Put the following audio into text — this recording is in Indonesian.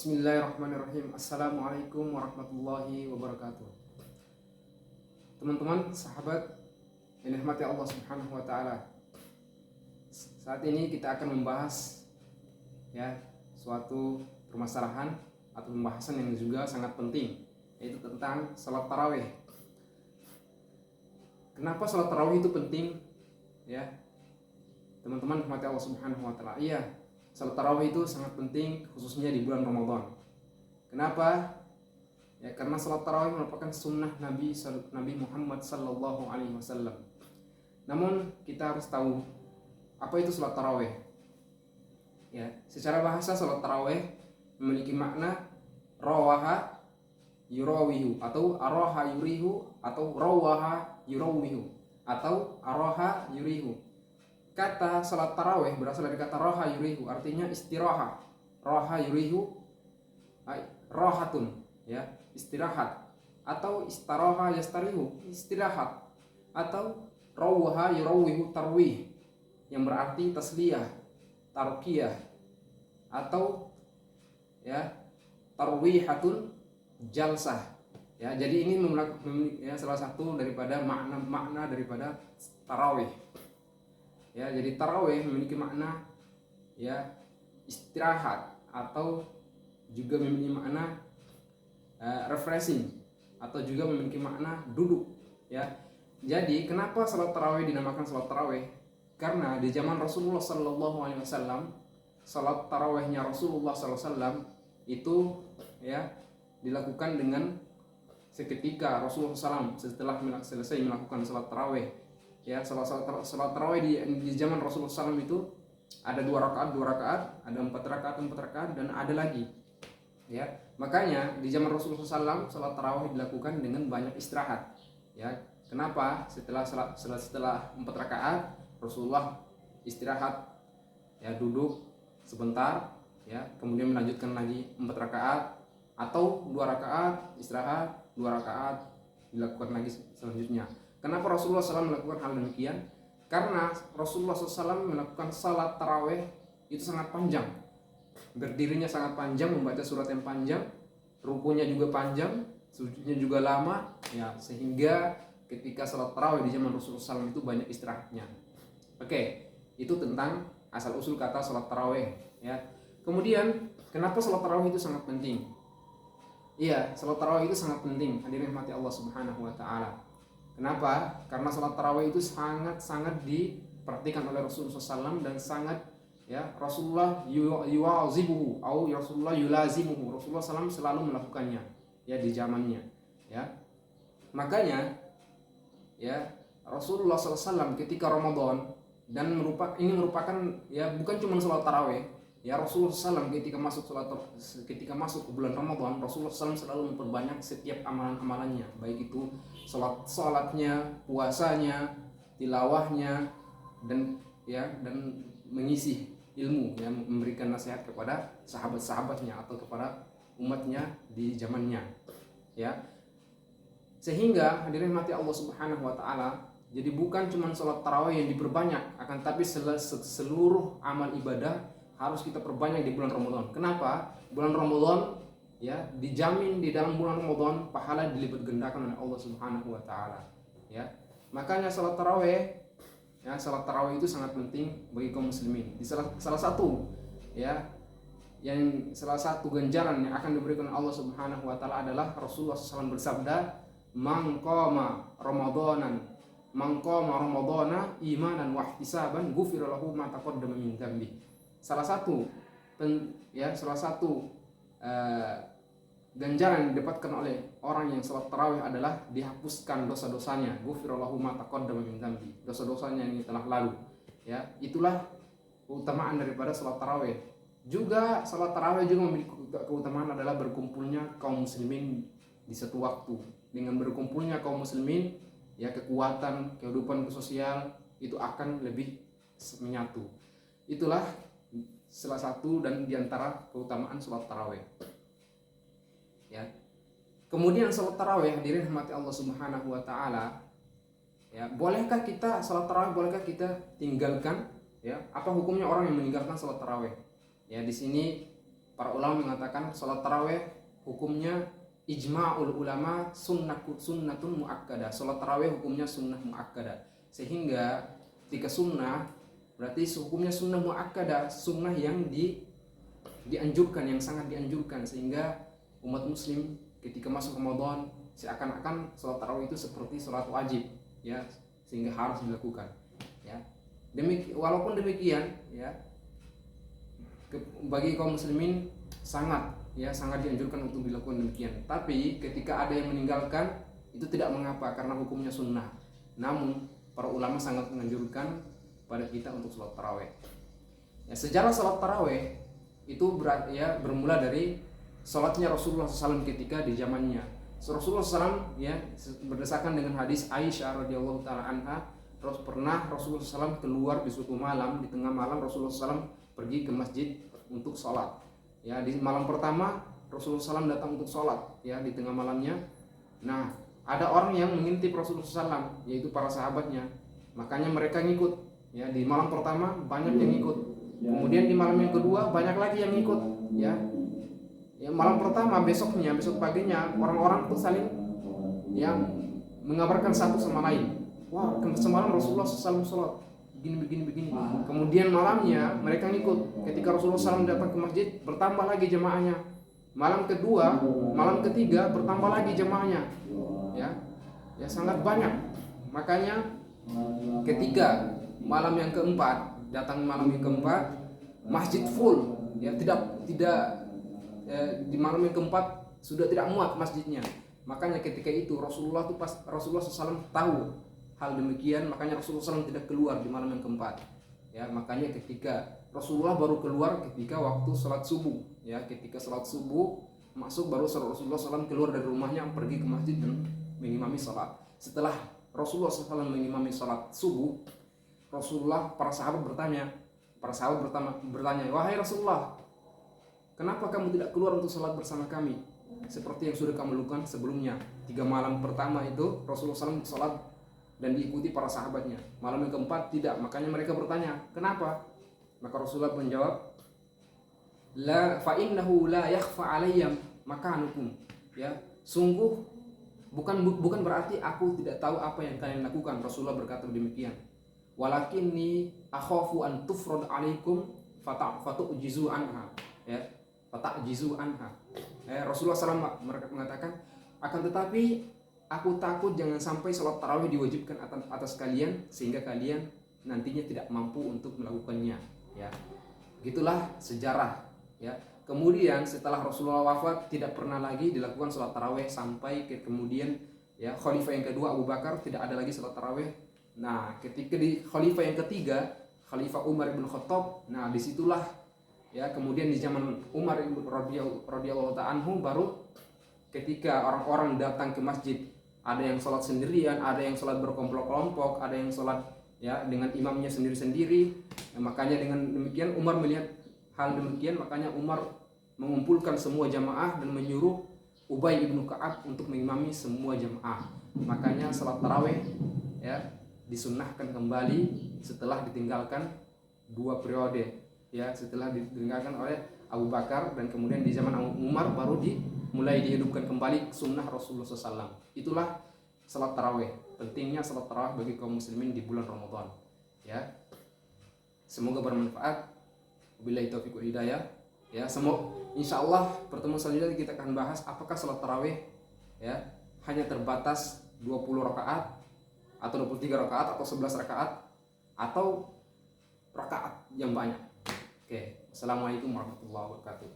Bismillahirrahmanirrahim. Assalamualaikum warahmatullahi wabarakatuh. Teman-teman, sahabat yang dirahmati Allah Subhanahu wa taala. Saat ini kita akan membahas suatu permasalahan atau pembahasan yang juga sangat penting, yaitu tentang salat tarawih. Kenapa salat tarawih itu penting? Teman-teman dirahmati Allah Subhanahu wa taala. Salat tarawih itu sangat penting, khususnya di bulan Ramadan. Kenapa? Karena salat tarawih merupakan sunnah Nabi Muhammad Sallallahu Alaihi Wasallam. Namun kita harus tahu apa itu salat tarawih. Secara bahasa salat tarawih memiliki makna rawaha yurawihu atau araha yurihu atau rawaha yurawihu atau araha yurihu. Kata salat tarawih berasal dari kata raha yurihu, artinya istirahat. Raha yurihu rahatun, istirahat, atau istiraha yastarihu, istirahat, atau rawaha yurawihu tarwih, yang berarti tasliyah, tarkiyah, atau tarwihatun jalsah. Jadi ini salah satu daripada makna daripada tarawih. Jadi tarawih memiliki makna istirahat, atau juga memiliki makna refreshing, atau juga memiliki makna duduk. Jadi kenapa salat tarawih dinamakan salat tarawih? Karena di zaman Rasulullah Sallallahu Alaihi Wasallam, salat tarawihnya Rasulullah Sallallahu Alaihi Wasallam itu dilakukan dengan seketika Rasulullah SAW setelah selesai melakukan salat tarawih. Salat tarawih di zaman Rasulullah SAW itu ada 2 rakaat, ada 4 rakaat, dan ada lagi. Makanya di zaman Rasulullah SAW salat tarawih dilakukan dengan banyak istirahat. Kenapa? Setelah 4 rakaat Rasulullah istirahat, duduk sebentar, kemudian melanjutkan lagi 4 rakaat, atau 2 rakaat istirahat, 2 rakaat dilakukan lagi selanjutnya. Kenapa Rasulullah SAW melakukan hal demikian? Karena Rasulullah SAW melakukan salat tarawih itu sangat panjang, berdirinya sangat panjang, membaca surat yang panjang, rukunya juga panjang, sujudnya juga lama, sehingga ketika salat tarawih di zaman Rasulullah SAW itu banyak istirahatnya. Oke, itu tentang asal usul kata salat tarawih. Kemudian kenapa salat tarawih itu sangat penting? Salat tarawih itu sangat penting, hadirin rahmati Allah Subhanahu wa taala. Kenapa? Karena salat tarawih itu sangat diperhatikan oleh Rasulullah SAW, dan sangat Rasulullah yuwazibuhu atau Rasulullah yulazimuhu. Rasulullah SAW selalu melakukannya di zamannya. Makanya Rasulullah SAW ketika Ramadan, dan ini merupakan bukan cuma salat tarawih. Rasulullah SAW ketika masuk ke bulan Ramadan, Rasulullah SAW selalu memperbanyak setiap amalan-amalannya, baik itu salatnya, puasanya, tilawahnya, dan mengisi ilmu, memberikan nasihat kepada sahabat-sahabatnya atau kepada umatnya di zamannya. Sehingga hadirin mati Allah Subhanahu wa taala, jadi bukan cuma salat tarawih yang diperbanyak, akan tapi seluruh amal ibadah harus kita perbanyak di bulan Ramadan. Kenapa? Bulan Ramadan dijamin di dalam bulan Ramadan pahala dilipat gandakan oleh Allah Subhanahu wa taala. Makanya salat tarawih itu sangat penting bagi kaum muslimin. Di salah satu ganjaran yang akan diberikan Allah Subhanahu wa taala adalah Rasulullah SAW bersabda, "Man qama Ramadana imanan wa ihtisaban ghufira lahu ma taqaddama min dzambi." Salah satu ganjaran yang didapatkan oleh orang yang salat tarawih adalah dihapuskan dosa-dosanya, ghufirallahu ma taqaddama min dzambi, dosa-dosanya yang telah lalu. Itulah keutamaan daripada salat tarawih. Juga salat tarawih juga memiliki keutamaan adalah berkumpulnya kaum muslimin di satu waktu. Dengan berkumpulnya kaum muslimin, kekuatan kehidupan sosial itu akan lebih menyatu. Itulah salah satu dan diantara keutamaan salat tarawih. Kemudian salat tarawih, hadirin rahmati Allah Subhanahu wa taala, bolehkah kita salat tarawih, bolehkah kita tinggalkan? Apa hukumnya orang yang meninggalkan salat tarawih? Di sini para ulama mengatakan sholat taraweh hukumnya ijma'ul ulama sunnatun muakkadah. Sholat taraweh hukumnya sunnah muakkadah. Sehingga ketika sunnah berarti hukumnya sunnah muakkadah, sunnah yang dianjurkan, yang sangat dianjurkan, sehingga umat muslim ketika masuk Ramadan seakan-akan sholat tarawih itu seperti sholat wajib, ya, sehingga harus dilakukan, ya. Walaupun demikian, ya, bagi kaum muslimin sangat dianjurkan untuk dilakukan demikian. Tapi ketika ada yang meninggalkan itu tidak mengapa karena hukumnya sunnah. Namun para ulama sangat menganjurkan pada kita untuk sholat tarawih. Ya, sejarah sholat tarawih itu bermula dari sholatnya Rasulullah SAW ketika di zamannya. Rasulullah SAW, ya, berdasarkan dengan hadis Aisyah radhiyallahu taala anha, terus pernah Rasulullah SAW keluar di suatu malam, di tengah malam Rasulullah SAW pergi ke masjid untuk sholat. Ya, di malam pertama Rasulullah SAW datang untuk sholat, ya, di tengah malamnya. Nah, ada orang yang mengintip Rasulullah SAW, yaitu para sahabatnya. Makanya mereka ngikut. Ya, di malam pertama banyak yang ikut. Kemudian di malam yang kedua banyak lagi yang ikut. Ya, malam pertama besok paginya orang-orang tuh saling yang mengabarkan satu sama lain. Wah, semalam Rasulullah SAW sholat begini. Kemudian malamnya mereka ngikut. Ketika Rasulullah SAW datang ke masjid, bertambah lagi jemaahnya. Malam kedua, malam ketiga bertambah lagi jemaahnya. Ya sangat banyak. Makanya ketika malam yang keempat, masjid full, ya, tidak di malam yang keempat sudah tidak muat masjidnya. Makanya ketika itu Rasulullah SAW tahu hal demikian, makanya Rasulullah SAW tidak keluar di malam yang keempat. Ya, makanya ketika Rasulullah baru keluar ketika waktu sholat subuh, ya, ketika sholat subuh masuk baru Rasulullah SAW keluar dari rumahnya pergi ke masjid dan mengimami sholat. Setelah Rasulullah SAW mengimami sholat subuh, para sahabat bertanya, wahai Rasulullah, kenapa kamu tidak keluar untuk sholat bersama kami seperti yang sudah kamu lakukan sebelumnya? 3 malam pertama itu Rasulullah SAW sholat dan diikuti para sahabatnya. Malam yang keempat tidak. Makanya mereka bertanya, kenapa? Maka Rasulullah menjawab, la fa innahu la yakhfa alayya makanukum. Ya, sungguh bukan berarti aku tidak tahu apa yang kalian lakukan. Rasulullah berkata demikian. Walakinni akhafu an tufrad alaikum fatu'jizu anha. Ya, fata'jizu anha. Rasulullah SAW mengatakan, akan tetapi aku takut jangan sampai sholat tarawih diwajibkan atas kalian sehingga kalian nantinya tidak mampu untuk melakukannya. Ya, begitulah sejarah. Ya, kemudian setelah Rasulullah wafat tidak pernah lagi dilakukan sholat tarawih sampai kemudian, ya, khalifah yang kedua Abu Bakar tidak ada lagi sholat tarawih. Nah, ketika di khalifah yang ketiga, Khalifah Umar bin Khattab, nah disitulah, ya, kemudian di zaman Umar radhiyallahu ta'ala anhu baru ketika orang-orang datang ke masjid, ada yang sholat sendirian, ada yang sholat berkelompok-kelompok, ada yang sholat, ya, dengan imamnya sendiri-sendiri. Nah, makanya dengan demikian Umar melihat hal demikian, makanya Umar mengumpulkan semua jamaah dan menyuruh Ubay ibnu Ka'ab untuk mengimami semua jamaah. Makanya sholat tarawih, ya, disunnahkan kembali setelah ditinggalkan 2 periode, ya, setelah ditinggalkan oleh Abu Bakar dan kemudian di zaman Umar baru mulai dihidupkan kembali sunnah Rasulullah SAW. Itulah salat tarawih, pentingnya salat tarawih bagi kaum muslimin di bulan Ramadan, ya. Semoga bermanfaat. Wabillahi taufiq wal hidayah. Ya, insyaallah pertemuan selanjutnya kita akan bahas apakah salat tarawih, ya, hanya terbatas 20 rakaat atau 23 rakaat atau 11 rakaat atau rakaat yang banyak. Oke, assalamualaikum warahmatullahi wabarakatuh.